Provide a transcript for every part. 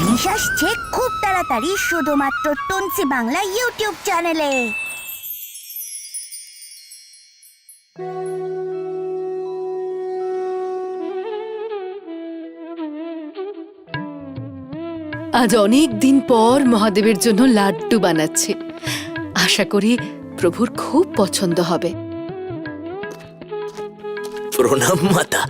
English আসছে খুব তাড়াতাড়ি শুধুমাত্র টুনসি বাংলা ইউটিউব চ্যানেলে। আজ অনেক দিন পর মহাদেবের জন্য লাড্ডু বানাচ্ছি। আশা করি প্রভুর খুব পছন্দ হবে। প্রণাম মাতা,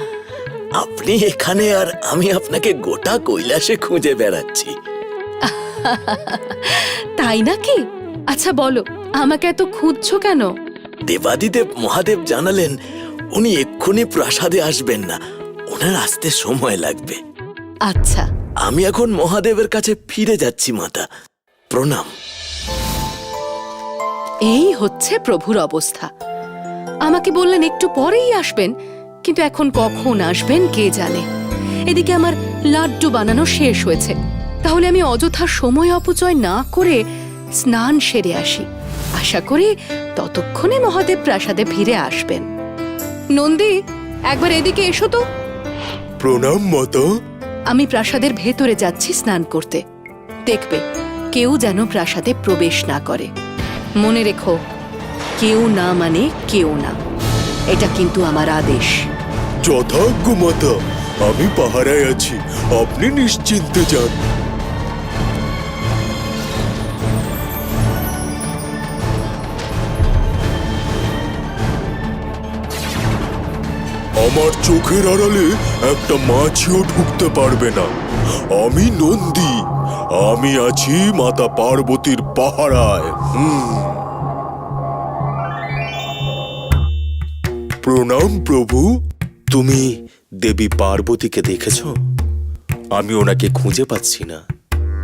আপনি এখানে আর আমি আপনাকে গোটা কৈলাসে খুঁজে বেড়াচ্ছি। তাই নাকি? আচ্ছা বলো, আমাকে এত খুঁজছো কেন? দেবাদিদেব মহাদেব জানালেন উনি এক্ষুনি প্রাসাদে আসবেন না, ওনার আসতে সময় লাগবে। আচ্ছা, আমি এখন মহাদেবের কাছে ফিরে যাচ্ছি মাতা। প্রণাম। এই হচ্ছে প্রভুর অবস্থা। আমাকে বললেন একটু পরেই আসবেন, কিন্তু এখন কখন আসবেন কে জানে। এদিকে আমার লাড্ডু বানানো শেষ হয়েছে, তাহলে আমি অযথা সময় অপচয় না করে স্নান সেরে আসি। আশা করি ততক্ষণে মহাদেব প্রাসাদে ফিরে আসবেন। নন্দী, একবার এদিকে এসো তো। প্রণাম মাতা। আমি প্রাসাদের ভেতরে যাচ্ছি স্নান করতে। দেখবে কেউ যেন প্রাসাদে প্রবেশ না করে। মনে রেখো, কেউ না মানে কেউ না, এটা কিন্তু আমার আদেশ। যথাজ্ঞ মাতা, আমি পাহারায় আছি, আপনি নিশ্চিন্তে যান। আমার চোখের আড়ালে একটা মাছিও ঢুকতে পারবে না। আমি নন্দী, আমি আছি মাতা পার্বতীর পাহারায়। প্রণাম প্রভু। তুমি দেবী পার্বতীকে দেখেছ? আমি ওনাকে খুঁজে পাচ্ছি না।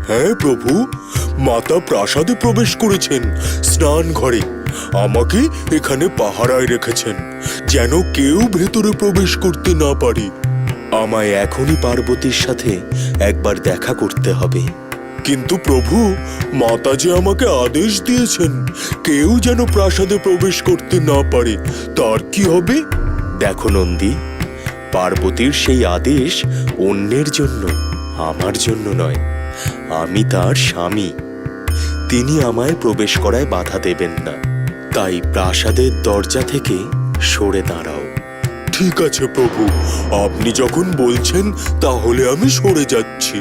হ্যাঁ প্রভু, মাতা প্রাসাদে প্রবেশ করেছেন স্নান ঘরে। আমাকে এখানে পাহারায় রেখেছেন, যেন কেউ ভেতরে প্রবেশ করতে না পারে। আমায় এখনই পার্বতীর সাথে একবার দেখা করতে হবে। কিন্তু প্রভু, মাতা যে আমাকে আদেশ দিয়েছেন কেউ যেন প্রাসাদে প্রবেশ করতে না পারে, তার কি হবে? দেখো নন্দী, পার্বতীর সেই আদেশ অন্যের জন্য, আমার জন্য নয়। আমি তার স্বামী, তিনি আমায় প্রবেশ করায় বাধা দেবেন না। তাই প্রাসাদের দরজা থেকে সরে দাঁড়াও। ঠিক আছে প্রভু, আপনি যখন বলছেন তাহলে আমি সরে যাচ্ছি।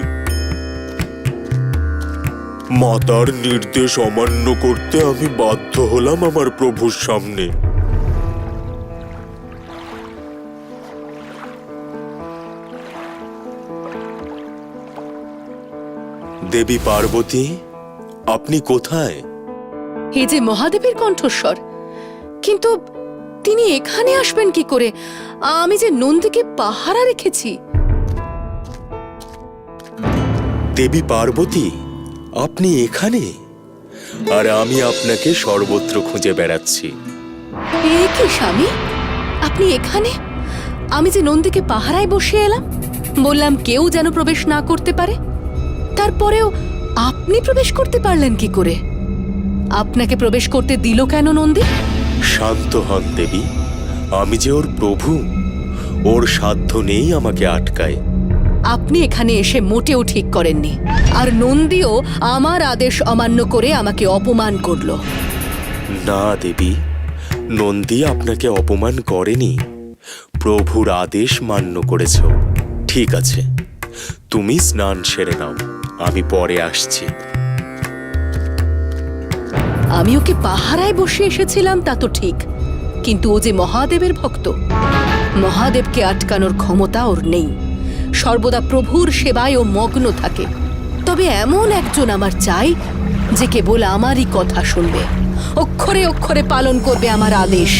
মাতার নির্দেশ অমান্য করতে আমি বাধ্য হলাম আমার প্রভুর সামনে। দেবী পার্বতী, আপনি কোথায়? এই যে মহাদেবের কণ্ঠস্বর, কিন্তু তিনি এখানে আসবেন কি করে? আমি যে নন্দীকে পাহারা রেখেছি। দেবী পার্বতী, আপনি এখানে? আর আমি আপনাকে সর্বত্র খুঁজে বেড়াচ্ছি। এ কি স্বামী, আপনি এখানে? আমি যে নন্দীকে পাহারায় বসিয়ে এলাম, বললাম কেউ যেন প্রবেশ না করতে পারে, তারপরেও আপনি প্রবেশ করতে পারলেন কি করে? আপনাকে প্রবেশ করতে দিল কেন নন্দী? শান্ত হন দেবী, আমি যে ওর প্রভু, ওর সাধ্য নেই আমাকে আটকায়। আপনি এখানে এসে মোটেও ঠিক করেননি, আর নন্দীও আমার আদেশ অমান্য করে আমাকে অপমান করলো। না দেবী, নন্দী আপনাকে অপমান করেনি, প্রভুর আদেশ মান্য করেছ। ঠিক আছে, তুমি স্নান সেরে নাও, আমি পরে আসছি। আমি ওকে পাহারায় বসে এসেছিলাম তা তো ঠিক, কিন্তু ও যে মহাদেবের ভক্ত, মহাদেবকে আটকানোর ক্ষমতা ওর নেই। সর্বদা প্রভুর সেবায় ও মগ্ন থাকে। তবে এমন একজন আমার চাই যে কেবল আমারই কথা শুনবে, অক্ষরে অক্ষরে পালন করবে আমার আদেশ।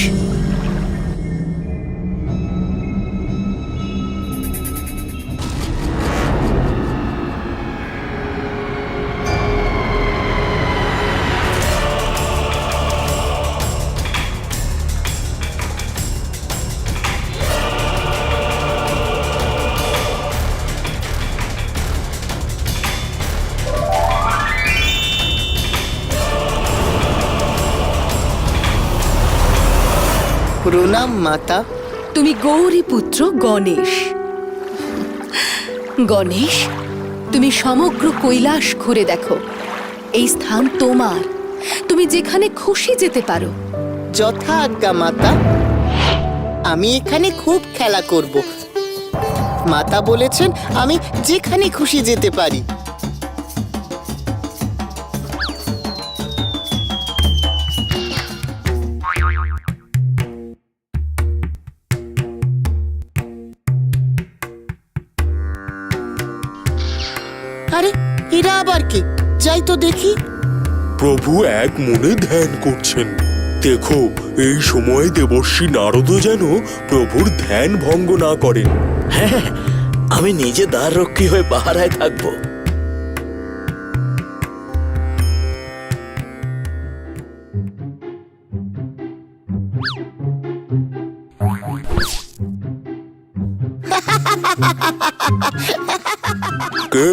প্রণাম মাতা। তুমি গৌরী পুত্র গণেশ। গণেশ, তুমি সমগ্র কৈলাস ঘুরে দেখো, এই স্থান তোমার। তুমি যেখানে খুশি যেতে পারো। যথা আজ্ঞা মাতা। আমি এখানে খুব খেলা করব। মাতা বলেছেন আমি যেখানে খুশি যেতে পারি। আরে এরা আবার কি? যাই তো দেখি। প্রভু এক মনে ধ্যান করছেন। দেখো, এই সময় দেবর্ষী নারদ যেন প্রভুর ধ্যান ভঙ্গ না করেন। হ্যাঁ, আমি নিজে দ্বার রক্ষী হয়ে পাহারায় থাকবো। কে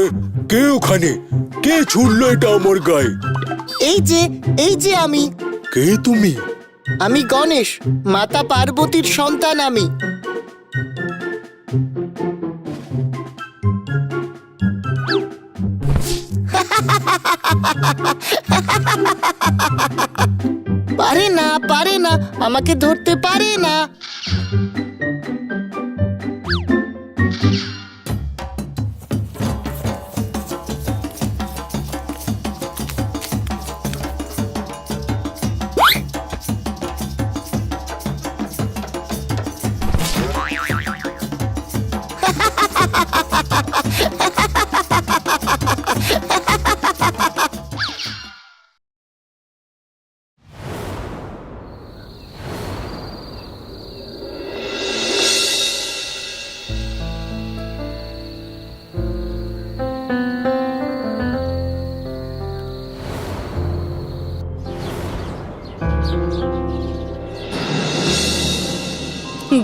কে ওখানে? কে ছুড়লো এটা আমার গায়ে? এই যে আমি। কে তুমি? আমি গণেশ, মাতা পার্বতীর সন্তান আমি। পারে না, আমাকে ধরতে পারে না।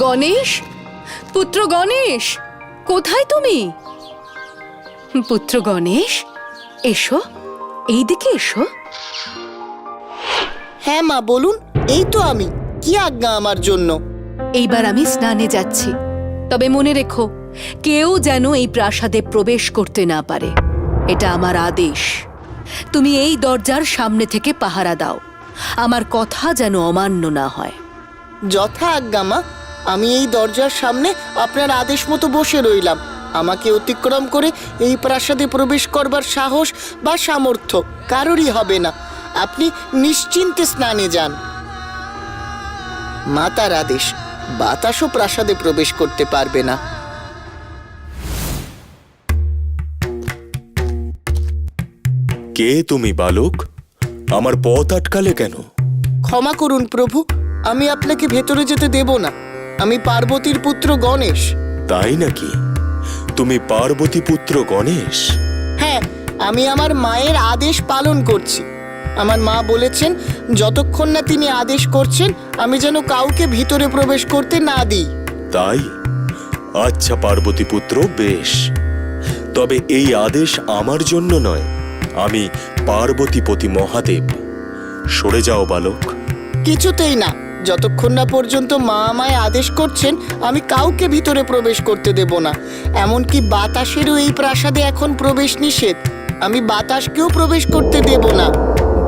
গণেশ, পুত্র গণেশ, কোথায় তুমি? পুত্র গণেশ, এসো, এইদিকে এসো। হ্যাঁ মা, বলুন। এই তো আমি। কি আজ্ঞা আমার জন্য? এইবার আমি স্নানে যাচ্ছি, তবে মনে রেখো, কেউ যেন এই প্রাসাদে প্রবেশ করতে না পারে। এটা আমার আদেশ। তুমি এই দরজার সামনে থেকে পাহারা দাও, আমার কথা যেন অমান্য না হয়। যথা আজ্ঞা মা। আমি এই দরজার সামনে আপনার আদেশ মতো বসে রইলাম। আমাকে অতিক্রম করে এই প্রাসাদে প্রবেশ করবার সাহস বা সামর্থ্য কারোরই হবে না। আপনি নিশ্চিন্তে স্নানে যান। মাতার আদেশ, বাতাসও প্রাসাদে প্রবেশ করতে পারবে না। কে তুমি বালক? আমার পথ আটকালে কেন? ক্ষমা করুন প্রভু, আমি আপনাকে ভেতরে যেতে দেব না। আমি পার্বতীর পুত্র গণেশ। তাই নাকি? তুমি পার্বতী পুত্র গণেশ? হ্যাঁ, আমি আমার মায়ের আদেশ পালন করছি। আমার মা বলেছেন যতক্ষণ না তিনি আদেশ করছেন আমি যেন কাউকে ভিতরে প্রবেশ করতে না দিই। তাই? আচ্ছা পার্বতী পুত্র, বেশ। তবে এই আদেশ আমার জন্য নয়, আমি পার্বতীপতি মহাদেব। সরে যাও বালক। কিছুতেই না। যতক্ষণ না পর্যন্ত মা আমায় আদেশ করছেন আমি কাউকে ভিতরে প্রবেশ করতে দেব না। এমনকি বাতাসেরও এই প্রাসাদে এখন প্রবেশ নিষেধ। আমি বাতাসকেও প্রবেশ করতে দেব না।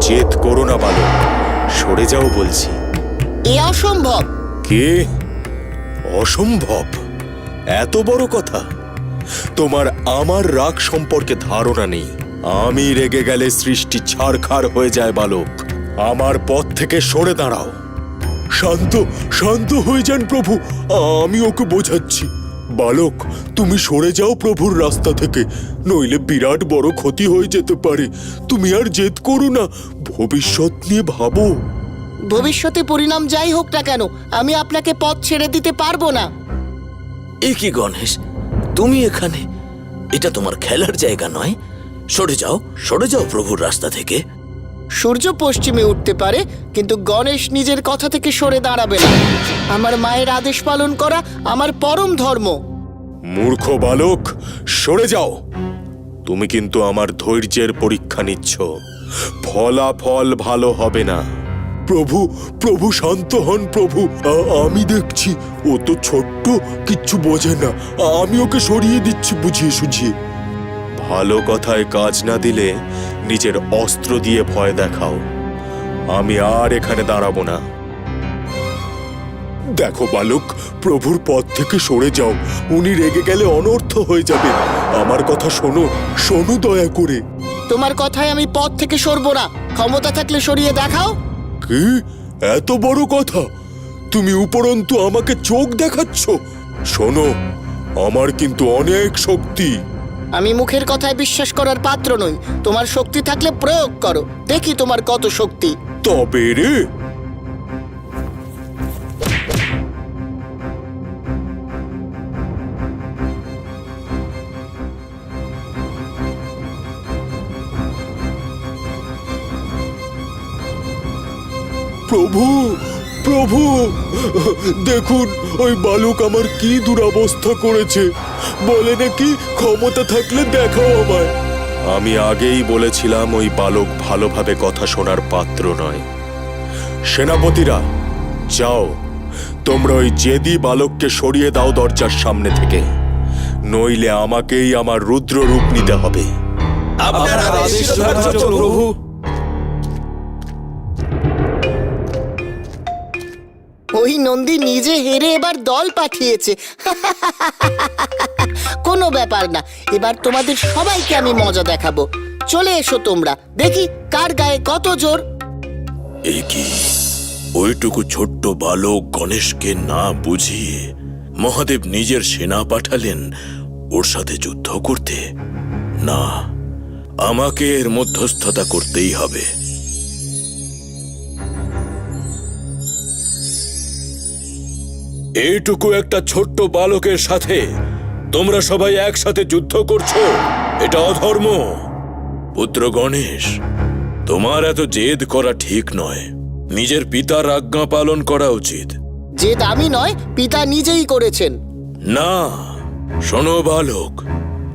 জেদ করো না বালক, সরে যাও বলছি। এ অসম্ভব। কে? অসম্ভব? এত বড় কথা? তোমার আমার রাগ সম্পর্কে ধারণা নেই। আমি রেগে গেলে সৃষ্টি ছারখার হয়ে যায় বালক। আমার পথ থেকে সরে দাঁড়াও। শান্ত শান্ত হয়ে যান প্রভু, আমি ওকে বোঝাচ্ছি। বালক, তুমি সরে যাও প্রভুর রাস্তা থেকে, নইলে বিরাট বড় ক্ষতি হয়ে যেতে পারে। তুমি আর জেদ করো না, ভবিষ্যৎ নিয়ে ভাবো। ভবিষ্যতে পরিণাম যাই হোক না কেন আমি আপনাকে পথ ছেড়ে দিতে পারবো না। এ কি গণেশ, তুমি এখানে? এটা তোমার খেলার জায়গা নয়। সরে যাও প্রভুর রাস্তা থেকে। সূর্য পশ্চিমে উঠতে পারে, কিন্তু গণেশ নিজের কথা থেকে সরে দাঁড়াবে না। আমার মায়ের আদেশ পালন করা আমার পরম ধর্ম। মূর্খ বালক, সরে যাও। তুমি কিন্তু আমার ধৈর্যের পরীক্ষা নিচ্ছ। ফলাফল ভালো হবে না। প্রভু প্রভু শান্ত হন প্রভু, আমি দেখছি ও তো ছোট্ট, কিচ্ছু বোঝে না। আমি ওকে সরিয়ে দিচ্ছি বুঝিয়ে সুঝিয়ে। ভালো কথায় কাজ না দিলে নিজের অস্ত্র দিয়ে ভয় দেখাও। আমি আর এখানে দাঁড়াবো না। দেখো বালক, প্রভুর পথ থেকে সরে যাও। উনি রেগে গেলে অনর্থ হয়ে যাবে। আমার কথা শোনো, শোনো দয়া করে। তোমার কথায় আমি পথ থেকে সরবো না। ক্ষমতা থাকলে সরিয়ে দেখাও। কি এত বড় কথা? তুমি উপরন্তু আমাকে চোখ দেখাচ্ছ? শোনো, আমার কিন্তু অনেক শক্তি। আমি মুখের কথায় বিশ্বাস করার পাত্র নই। তোমার শক্তি থাকলে প্রয়োগ করো, দেখি তোমার কত শক্তি। তবে রে, প্রভু, প্রভু, দেখুন ওই বালক আমার কি দুরবস্থা করেছে। বলে নাকি ক্ষমতা থাকলে দেখাও আমায়। আমি আগেই বলেছিলাম ওই বালক ভালোভাবে কথা শোনার পাত্র নয়। সেনাপতিরা, যাও, তোমরা ওই জেদি বালককে সরিয়ে দাও দরজার সামনে থেকে, নইলে আমাকেই আমার রুদ্র রূপ নিতে হবে। আপনার আদেশ যথার্থ প্রভু। ওই নন্দী নিজে হেরে এবার দল পাঠিয়েছে। কোনো ব্যাপার না, এবার তোমাদের সবাইকে আমি মজা দেখাবো। চলে এসো তোমরা, দেখি কার গায়ে কত জোর। এ কি, ওইটুকু ছোট্ট বালক গণেশকে না বুঝিয়ে মহাদেব নিজের সেনা পাঠালেন ওর সাথে যুদ্ধ করতে? না, আমাকে এর মধ্যস্থতা করতেই হবে। এইটুকু একটা ছোট্ট বালকের সাথে তোমরা সবাই একসাথে যুদ্ধ করছো, এটা অধর্ম। পুত্র গণেশ, তোমার এত জেদ করা ঠিক নয়। নিজের পিতার আজ্ঞা পালন করা উচিত। যে দামি নয়, পিতা নিজেই করেছেন। না, শোনো বালক,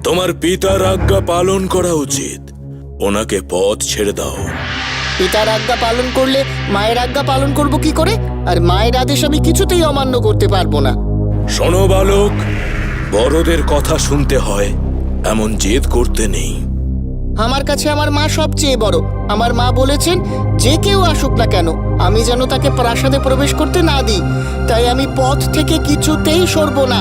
তোমার পিতার আজ্ঞা পালন করা উচিত। ওনাকে পথ ছেড়ে দাও। পিতার আজ্ঞা পালন করলে মায়ের আজ্ঞা পালন করব কি করে? আর মায়ের আদেশ আমি কিছুতেই অমান্য করতে পারবো না। শোনো বালক, বড়দের কথা শুনতে হয়, এমন জেদ করতে নেই। আমার কাছে আমার মা সবচেয়ে বড়। আমার মা বলেছেন যে কেউ আসুক না কেন আমি যেন তাকে প্রাসাদে প্রবেশ করতে না দিই। তাই আমি পথ থেকে কিছুতেই সরবো না।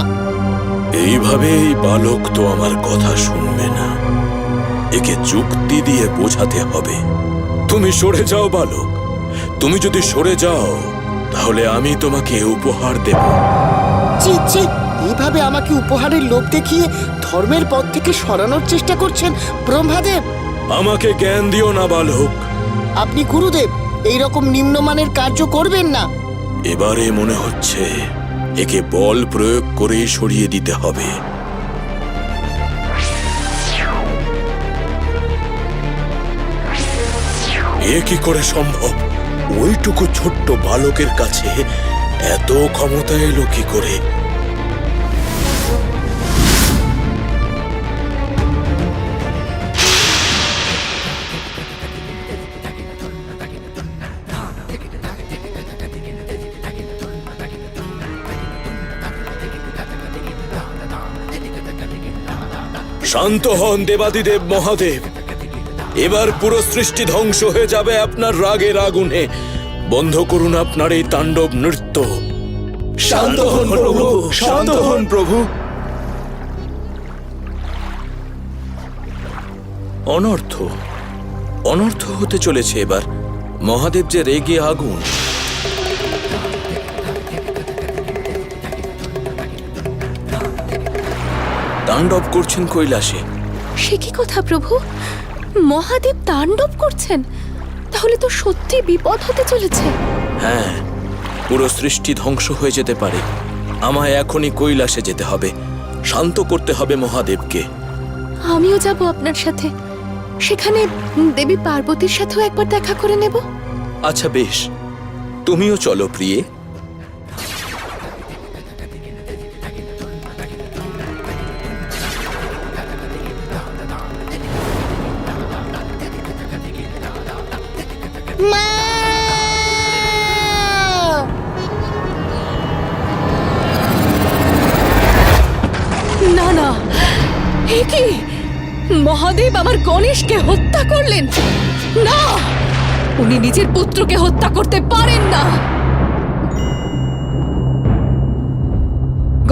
এইভাবে এই বালক তো আমার কথা শুনবে না। একে যুক্তি দিয়ে বোঝাতে হবে। তুমি সরে যাও বালক। তুমি যদি সরে যাও তাহলে আমি তোমাকে উপহার দেব। ছি ছি, এইভাবে আমাকে উপহারের লোভ দেখিয়ে ধর্মের পথ থেকে সরানোর চেষ্টা করছেন ব্রহ্মাদেব। আমাকে জ্ঞান দিও না বালক। আপনি গুরুদেব, এইরকম নিম্নমানের কার্য করবেন না। এবারে মনে হচ্ছে একে বল প্রয়োগ করে সরিয়ে দিতে হবে। এ কি করে সম্ভব? ওইটুকু ছোট্ট বালকের কাছে এত ক্ষমতা এলো কি করে? শান্ত হন দেবাদিদেব মহাদেব। এবার পুরো সৃষ্টি ধ্বংস হয়ে যাবে আপনার রাগের আগুনে। বন্ধ করুন আপনার এই তাণ্ডব নৃত্য। শান্ত হন প্রভু, শান্ত হন প্রভু। অনর্থ, অনর্থ হতে চলেছে এবার। মহাদেব যে রেগে আগুন। তাণ্ডব করছেন কৈলাসে। সে কি কথা প্রভু? মহাদেব তাণ্ডব করছেন? তাহলে তো সত্যি বিপদ হতে চলেছে। হ্যাঁ, পুরো সৃষ্টি ধ্বংস হয়ে যেতে পারে। আমায় এখনই কৈলাসে যেতে হবে। শান্ত করতে হবে মহাদেবকে। আমিও যাব আপনার সাথে। সেখানে দেবী পার্বতীর সাথেও একবার দেখা করে নেব। আচ্ছা বেশ, তুমিও চলো প্রিয়ে। মা! না না, এ কি? মহাদেব আমার গণেশকে হত্যা করলেন? না, উনি নিজের পুত্রকে হত্যা করতে পারেন না।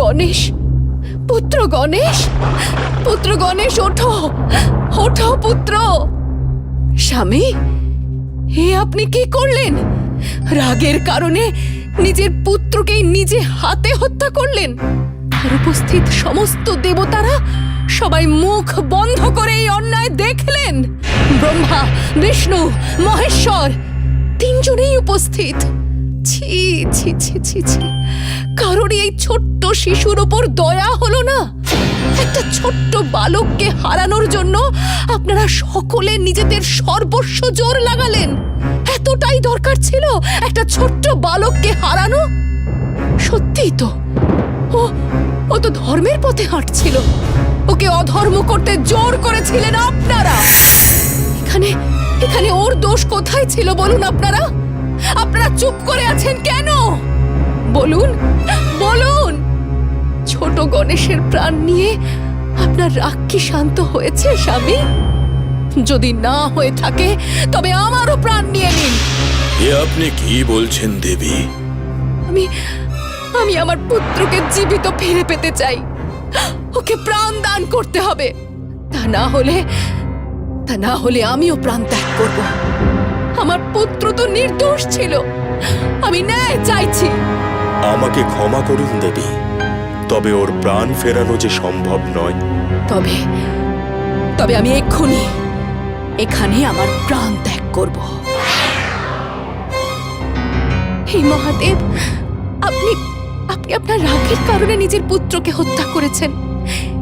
গণেশ, পুত্র গণেশ, পুত্র গণেশ, ওঠো, ওঠো পুত্র। স্বামী, হে আপনি কি করলেন? রাগের কারণে নিজের পুত্রকেই নিজে হাতে হত্যা করলেন। আর উপস্থিত সমস্ত দেবতারা সবাই মুখ বন্ধ করে এই অন্যায় দেখলেন। ব্রহ্মা, বিষ্ণু, মহেশ্বর তিনজনেই উপস্থিত। ছি ছি ছি ছি ছি, কারোরই এই ছোট্ট শিশুর উপর দয়া হলো না? একটা ছোট্ট বালককে হারানোর জন্য আপনারা সকলে নিজেদের সর্বস্ব জোর লাগালেন। এতটাই দরকার ছিল একটা ছোট্ট বালককে হারানো? সত্যিই তো, ও তো ধর্মের পথে হাঁটছিল। ওকে অধর্ম করতে জোর করেছিলেন আপনারা। এখানে এখানে ওর দোষ কোথায় ছিল বলুন আপনারা? আপনারা চুপ করে আছেন কেন? বলুন, বলুন। ছোট গণেশের প্রাণ নিয়ে আপনার রাগ কি শান্ত হয়েছে স্বামী? যদি না হয়ে থাকে তবে আমারও প্রাণ নিয়ে নিন। এ আপনি কি বলছেন দেবী? আমি আমার পুত্রকে জীবিত ফিরে পেতে চাই। ওকে প্রাণ দান করতে হবে। তা না হলে আমিও প্রাণ ত্যাগ করব। আমার পুত্র তো নির্দোষ ছিল। আমি ন্যায় চাইছি। আমাকে ক্ষমা করুন দেবী, তবে ওর প্রাণ ফেরানো যে সম্ভব নয়। তবে আমি এখানে আমার প্রাণ ত্যাগ করব। হে মহাদেব, আপনি আপনার রাগের কারণে নিজের পুত্রকে হত্যা করেছেন।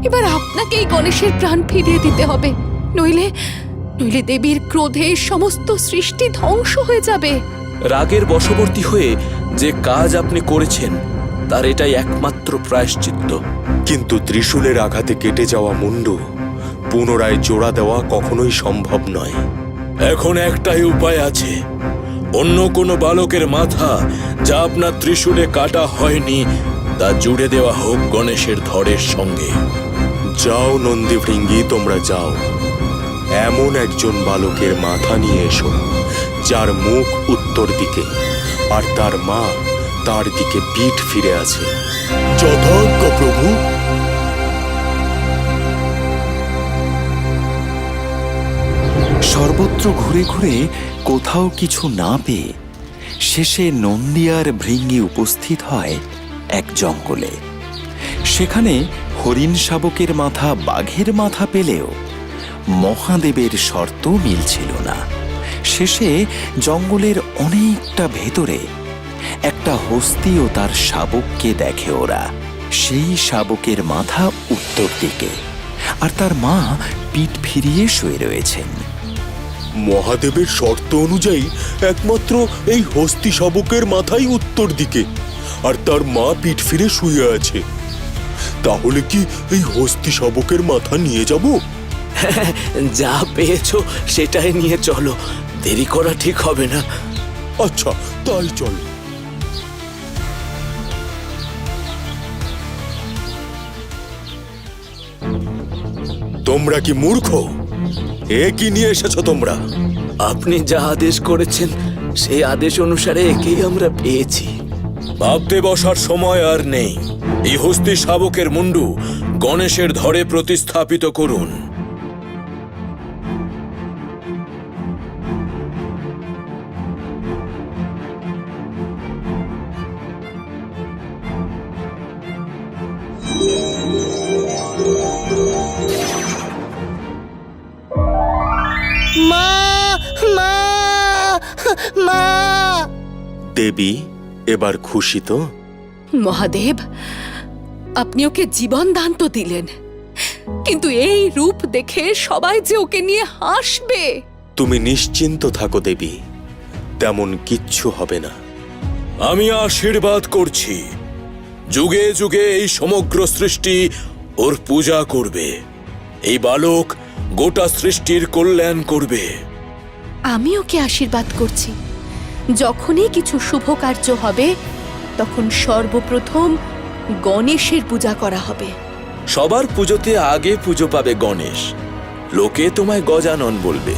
এবার আপনাকে এই গণেশের প্রাণ ফিরিয়ে দিতে হবে, নইলে দেবীর ক্রোধে সমস্ত সৃষ্টি ধ্বংস হয়ে যাবে। রাগের বশবর্তী হয়ে যে কাজ আপনি করেছেন তার এটাই একমাত্র প্রায়শ্চিত্ত। কিন্তু ত্রিশূলের আঘাতে কেটে যাওয়া মুন্ডু পুনরায় জোড়া দেওয়া কখনোই সম্ভব নয়। এখন একটাই উপায় আছে। অন্য কোনো বালকের মাথা যা আপনার ত্রিশূলে কাটা হয়নি তা জুড়ে দেওয়া হোক গণেশের ধরের সঙ্গে। যাও নন্দী ভৃঙ্গি, তোমরা যাও। এমন একজন বালকের মাথা নিয়ে এসো যার মুখ উত্তর দিকে আর তার মা তার দিকে পিঠ ফিরে আছে। যথাজ্ঞা প্রভু। সর্বত্র ঘুরে ঘুরে কোথাও কিছু না পেয়ে শেষে নন্দী আর ভৃঙ্গি উপস্থিত হয় এক জঙ্গলে। সেখানে হরিণ শাবকের মাথা বাঘের মাথা পেলেও মহাদেবের শর্ত মিলছিল না। শেষে জঙ্গলের অনেকটা ভেতরে একটা হস্তি ও তার শাবককে দেখে ওরা। সেই শাবকের মাথা উত্তর দিকে আর তার মা পিঠ ফিরিয়ে শুয়ে রয়েছেন। মহাদেবের শর্ত অনুযায়ী একমাত্র এই হস্তি শাবকের মাথাই উত্তর দিকে আর তার মা পিঠ ফিরে শুয়ে আছে। তাহলে কি এই হস্তি শাবকের মাথা নিয়ে যাব? যা পেয়েছো সেটাই নিয়ে চলো, দেরি করা ঠিক হবে না। আচ্ছা, তাই চল। তোমরা কি মূর্খ? এ কি নিয়ে এসেছো তোমরা? আপনি যা আদেশ করেছেন সেই আদেশ অনুসারে একেই আমরা পেয়েছি। ভাবতে বসার সময় আর নেই। এই হস্তি শাবকের মুন্ডু গণেশের ধরে প্রতিস্থাপিত করুন। মা, মা, মা। দেবী, এবার খুশি তো? মহাদেব, আপনি ওকে জীবন দান তো দিলেন, কিন্তু এই রূপ দেখে সবাই যে ওকে নিয়ে হাসবে। তুমি নিশ্চিন্ত থাকো দেবী, তেমন কিচ্ছু হবে না। আমি আশীর্বাদ করছি, যুগে যুগে এই সমগ্র সৃষ্টি ওর পূজা করবে। এই বালক গোটা সৃষ্টির কল্যাণ করবে। আমি ওকে আশীর্বাদ করছি, যখনই কিছু শুভ কার্য হবে তখন সর্বপ্রথম গণেশের পূজা করা হবে। সবার পুজোতে আগে পুজো পাবে গণেশ, লোকে তোমায় গজানন বলবে।